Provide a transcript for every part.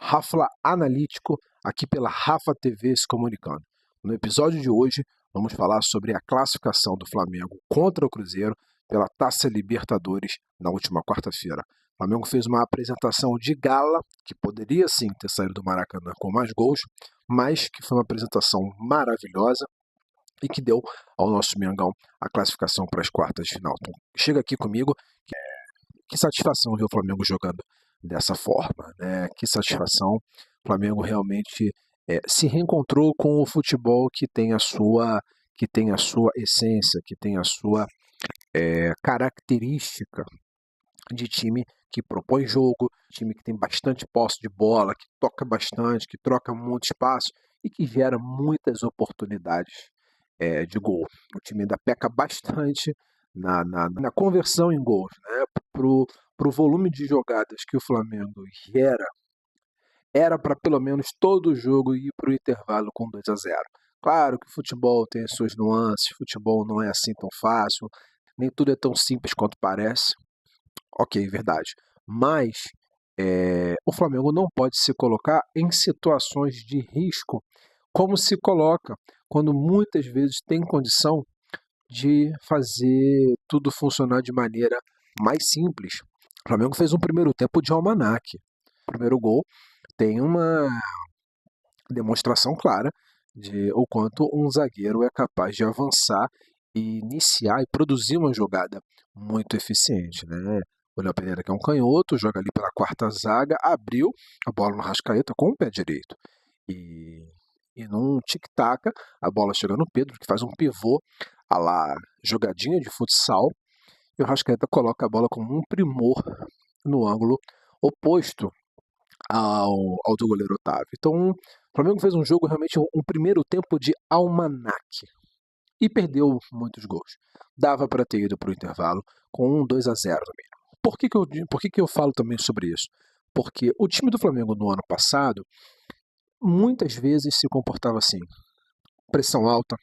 Rafla Analítico, aqui pela Rafa TV se comunicando. No episódio de hoje, vamos falar sobre a classificação do Flamengo contra o Cruzeiro pela Taça Libertadores na última quarta-feira. O Flamengo fez uma apresentação de gala, que poderia sim ter saído do Maracanã com mais gols, mas que foi uma apresentação maravilhosa e que deu ao nosso Mengão a classificação para as quartas de final. Então, chega aqui comigo, que satisfação ver o Flamengo jogando dessa forma, né? Que satisfação. O Flamengo realmente se reencontrou com o futebol que tem a sua essência, que tem a sua característica de time que propõe jogo, time que tem bastante posse de bola, que toca bastante, que troca muito espaço e que gera muitas oportunidades de gol. O time ainda peca bastante na conversão em gols, né? Pro volume de jogadas que o Flamengo gera, era para pelo menos todo jogo ir para o intervalo com 2-0. Claro que o futebol tem as suas nuances, futebol não é assim tão fácil, nem tudo é tão simples quanto parece. Ok, verdade. Mas o Flamengo não pode se colocar em situações de risco como se coloca quando muitas vezes tem condição de fazer tudo funcionar de maneira mais simples. O Flamengo fez um primeiro tempo de almanaque. O primeiro gol tem uma demonstração clara de o quanto um zagueiro é capaz de avançar e iniciar e produzir uma jogada muito eficiente, né? O Léo Pereira, que é um canhoto, joga ali pela quarta zaga, abriu a bola no Arrascaeta com o pé direito. E num tic-tac, a bola chega no Pedro, que faz um pivô a lá jogadinha de futsal, e o Arrascaeta coloca a bola como um primor no ângulo oposto ao do goleiro Otávio. Então, o Flamengo fez um jogo realmente, um primeiro tempo de almanaque. E perdeu muitos gols. Dava para ter ido para o intervalo com um 2-0 no mínimo. Por que eu falo também sobre isso? Porque o time do Flamengo no ano passado muitas vezes se comportava assim. Pressão alta,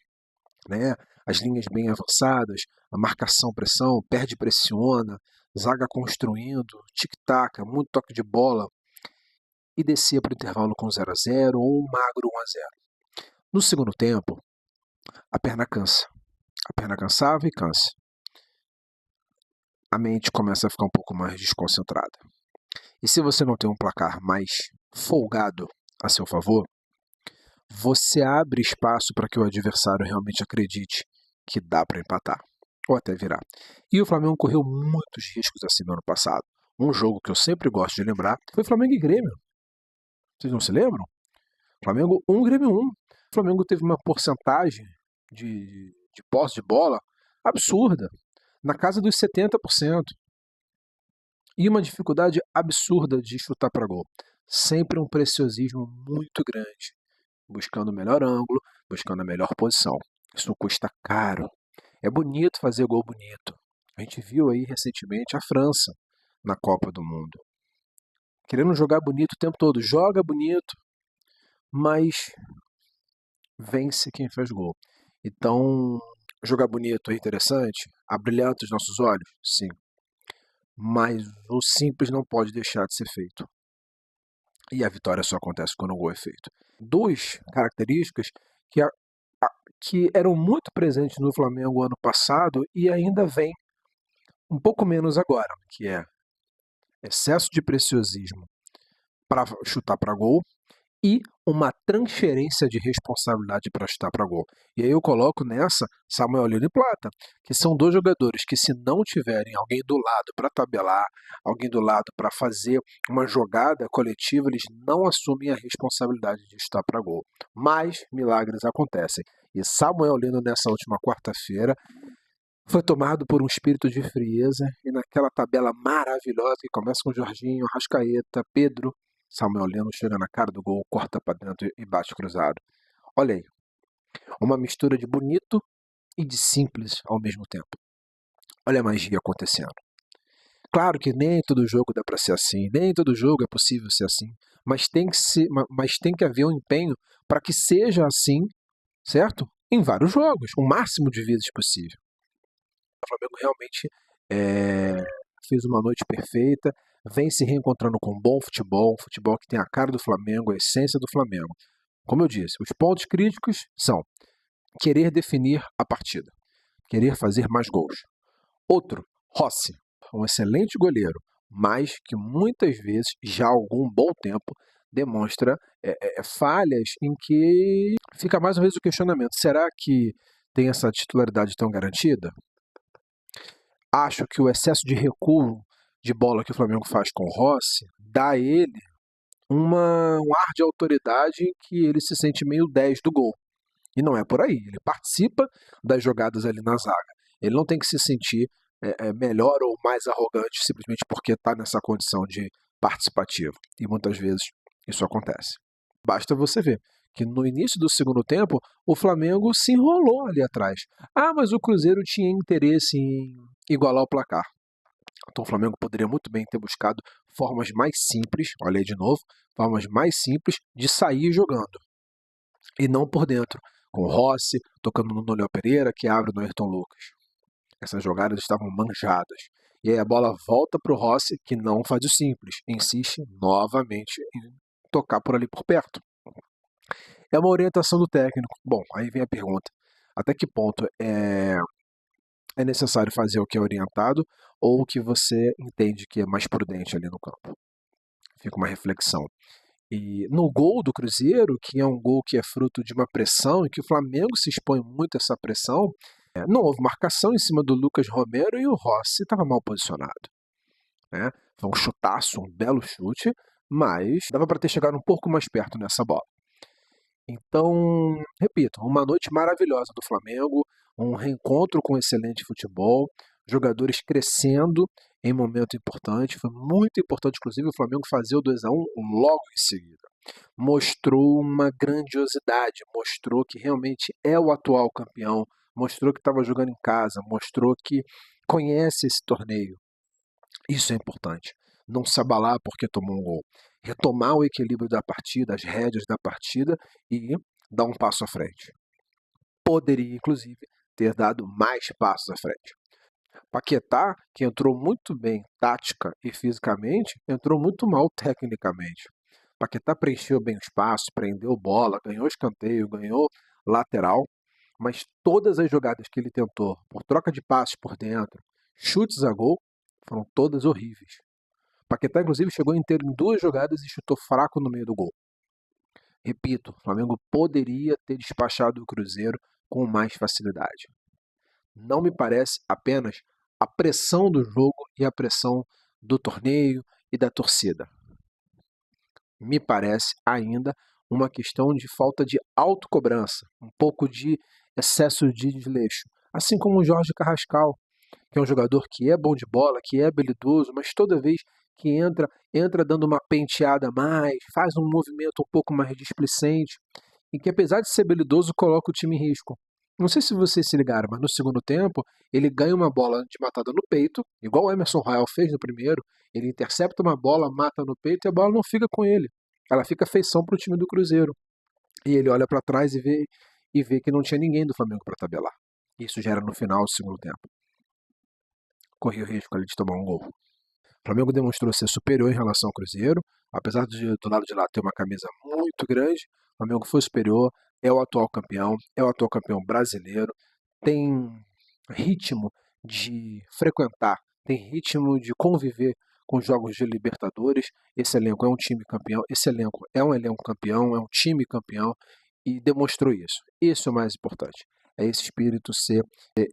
né? As linhas bem avançadas, a marcação-pressão, perde, pressiona, zaga construindo, tic-tac, muito toque de bola, e descia para o intervalo com 0-0 ou um magro 1-0. No segundo tempo, a perna cansa. A perna cansava e cansa. A mente começa a ficar um pouco mais desconcentrada. E se você não tem um placar mais folgado a seu favor, você abre espaço para que o adversário realmente acredite que dá para empatar, ou até virar. E o Flamengo correu muitos riscos assim no ano passado. Um jogo que eu sempre gosto de lembrar foi Flamengo e Grêmio. Vocês não se lembram? Flamengo 1, Grêmio 1. O Flamengo teve uma porcentagem de posse de bola absurda, na casa dos 70%. E uma dificuldade absurda de chutar para gol. Sempre um preciosismo muito grande, buscando o melhor ângulo, buscando a melhor posição. Isso custa caro. É bonito fazer gol bonito. A gente viu aí recentemente a França na Copa do Mundo. Querendo jogar bonito o tempo todo. Joga bonito, mas vence quem faz gol. Então, jogar bonito é interessante? Abrilhanta os nossos olhos? Sim. Mas o simples não pode deixar de ser feito. E a vitória só acontece quando o gol é feito. Duas características que eram muito presentes no Flamengo ano passado e ainda vem um pouco menos agora, que é excesso de preciosismo para chutar para gol e uma transferência de responsabilidade para chutar para gol. E aí eu coloco nessa Samuel Lino e Plata, que são dois jogadores que, se não tiverem alguém do lado para tabelar, alguém do lado para fazer uma jogada coletiva, eles não assumem a responsabilidade de chutar para gol. Mas milagres acontecem. E Samuel Lino, nessa última quarta-feira, foi tomado por um espírito de frieza e naquela tabela maravilhosa que começa com Jorginho, Arrascaeta, Pedro, Samuel Lino chega na cara do gol, corta para dentro e bate cruzado. Olha aí, uma mistura de bonito e de simples ao mesmo tempo. Olha a magia acontecendo. Claro que nem todo jogo dá para ser assim, nem todo jogo é possível ser assim, mas tem que haver um empenho para que seja assim, certo? Em vários jogos, o máximo de vezes possível. O Flamengo realmente fez uma noite perfeita, vem se reencontrando com um bom futebol, um futebol que tem a cara do Flamengo, a essência do Flamengo. Como eu disse, os pontos críticos são querer definir a partida, querer fazer mais gols. Outro, Rossi, um excelente goleiro, mas que muitas vezes, já há algum bom tempo, demonstra falhas em que fica mais uma vez o questionamento. Será que tem essa titularidade tão garantida? Acho que o excesso de recuo de bola que o Flamengo faz com o Rossi dá a ele um ar de autoridade em que ele se sente meio 10 do gol. E não é por aí. Ele participa das jogadas ali na zaga. Ele não tem que se sentir melhor ou mais arrogante simplesmente porque está nessa condição de participativo. E muitas vezes isso acontece. Basta você ver que no início do segundo tempo o Flamengo se enrolou ali atrás. Ah, mas o Cruzeiro tinha interesse em igualar o placar. Então o Flamengo poderia muito bem ter buscado formas mais simples, olha aí de novo, formas mais simples de sair jogando. E não por dentro, com o Rossi tocando no Léo Pereira, que abre no Ayrton Lucas. Essas jogadas estavam manjadas. E aí a bola volta para o Rossi, que não faz o simples, insiste novamente em tocar por ali por perto. É uma orientação do técnico. Bom, aí vem a pergunta. Até que ponto é necessário fazer o que é orientado ou o que você entende que é mais prudente ali no campo? Fica uma reflexão. E no gol do Cruzeiro, que é um gol que é fruto de uma pressão e que o Flamengo se expõe muito a essa pressão, não houve marcação em cima do Lucas Romero e o Rossi estava mal posicionado. Né? Foi um chutaço, um belo chute, mas dava para ter chegado um pouco mais perto nessa bola. Então, repito, uma noite maravilhosa do Flamengo, um reencontro com excelente futebol, jogadores crescendo em momento importante. Foi muito importante, inclusive, o Flamengo fazer o 2-1 logo em seguida. Mostrou uma grandiosidade, mostrou que realmente é o atual campeão, mostrou que estava jogando em casa, mostrou que conhece esse torneio. Isso é importante. Não se abalar porque tomou um gol. Retomar o equilíbrio da partida, as rédeas da partida e dar um passo à frente. Poderia, inclusive, ter dado mais passos à frente. Paquetá, que entrou muito bem tática e fisicamente, entrou muito mal tecnicamente. Paquetá preencheu bem o espaço, prendeu bola, ganhou escanteio, ganhou lateral, mas todas as jogadas que ele tentou, por troca de passes por dentro, chutes a gol, foram todas horríveis. Paquetá, inclusive, chegou inteiro em 2 jogadas e chutou fraco no meio do gol. Repito, o Flamengo poderia ter despachado o Cruzeiro com mais facilidade. Não me parece apenas a pressão do jogo e a pressão do torneio e da torcida. Me parece ainda uma questão de falta de autocobrança, um pouco de excesso de desleixo. Assim como o Jorge Carrascal, que é um jogador que é bom de bola, que é habilidoso, mas toda vez que entra dando uma penteada a mais, faz um movimento um pouco mais displicente, e que apesar de ser habilidoso, coloca o time em risco. Não sei se vocês se ligaram, mas no segundo tempo ele ganha uma bola de matada no peito, igual o Emerson Royal fez no primeiro, ele intercepta uma bola, mata no peito e a bola não fica com ele. Ela fica feição para o time do Cruzeiro. E ele olha para trás e vê que não tinha ninguém do Flamengo para tabelar. Isso já era no final do segundo tempo. Corria o risco ali de tomar um gol. O Flamengo demonstrou ser superior em relação ao Cruzeiro, apesar de do lado de lá ter uma camisa muito grande, o Flamengo foi superior, é o atual campeão brasileiro, tem ritmo de frequentar, tem ritmo de conviver com jogos de Libertadores. Esse elenco é um time campeão, esse elenco é um elenco campeão, é um time campeão e demonstrou isso. Isso é o mais importante, é esse espírito ser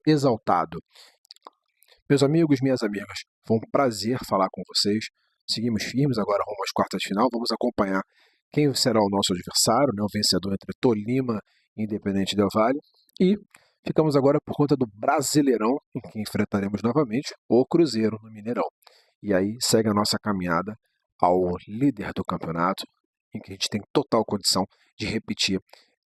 exaltado. Meus amigos, minhas amigas, foi um prazer falar com vocês. Seguimos firmes agora rumo às quartas de final. Vamos acompanhar quem será o nosso adversário, né, o vencedor entre Tolima e Independente Del Valle. E ficamos agora por conta do Brasileirão, em que enfrentaremos novamente o Cruzeiro no Mineirão. E aí segue a nossa caminhada ao líder do campeonato, em que a gente tem total condição de repetir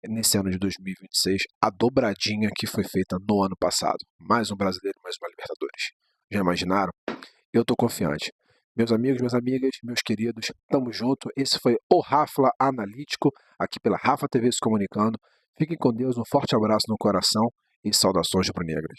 nesse ano de 2026 a dobradinha que foi feita no ano passado. Mais um brasileiro, mais uma Libertadores. Já imaginaram? Eu estou confiante. Meus amigos, minhas amigas, meus queridos, tamo junto. Esse foi o Rafla Analítico, aqui pela Rafa TV se comunicando. Fiquem com Deus, um forte abraço no coração e saudações rubro-negras.